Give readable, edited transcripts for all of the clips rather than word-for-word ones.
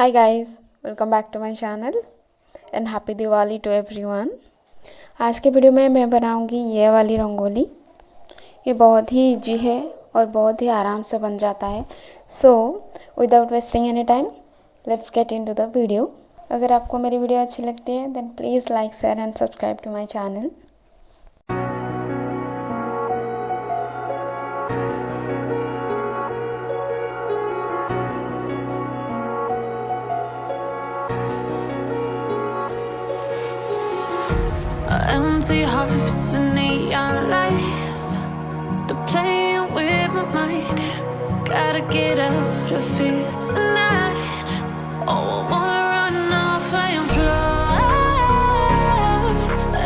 Hi guys, welcome back to my channel and happy Diwali to everyone। आज के video में मैं बनाऊंगी ये वाली रंगोली। ये बहुत ही इजी है और बहुत ही आराम से बन जाता है। So without wasting any time let's get into the video. अगर आपको मेरी वीडियो अच्छी लगती है then please like share and subscribe to my channel. Empty hearts and neon lights, they're playing with my mind. Gotta get out of here tonight. Oh, I wanna run off and fly.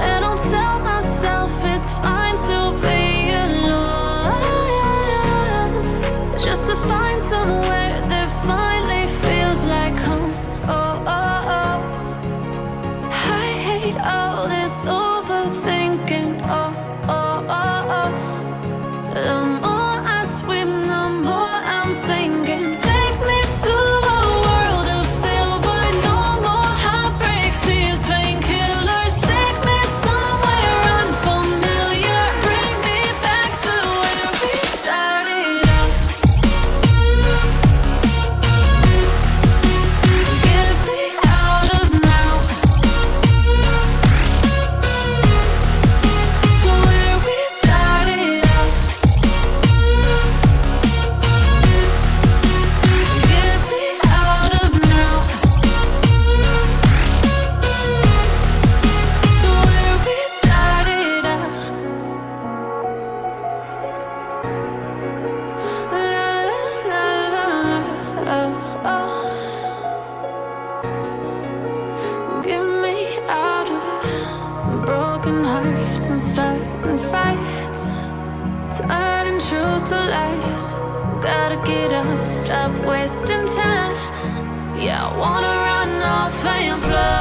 And I'll tell myself it's fine to be alone, just to find somewhere that finally feels like home. Oh, oh, oh. I hate all this overthinking. Oh, oh, oh, oh. The more I swim, the more I'm sinking. Take me to a world of silver. No more heartbreaks, tears, painkillers. Take me somewhere unfamiliar. Bring me back to where we started out. Get me out of now. To where we started out. Get me out of now. To where we started out. La la la la la. Oh, oh. Get me out of broken hearts and starting fights, turning truth to lies. Gotta get up, stop wasting time. Yeah, I wanna run off and fly.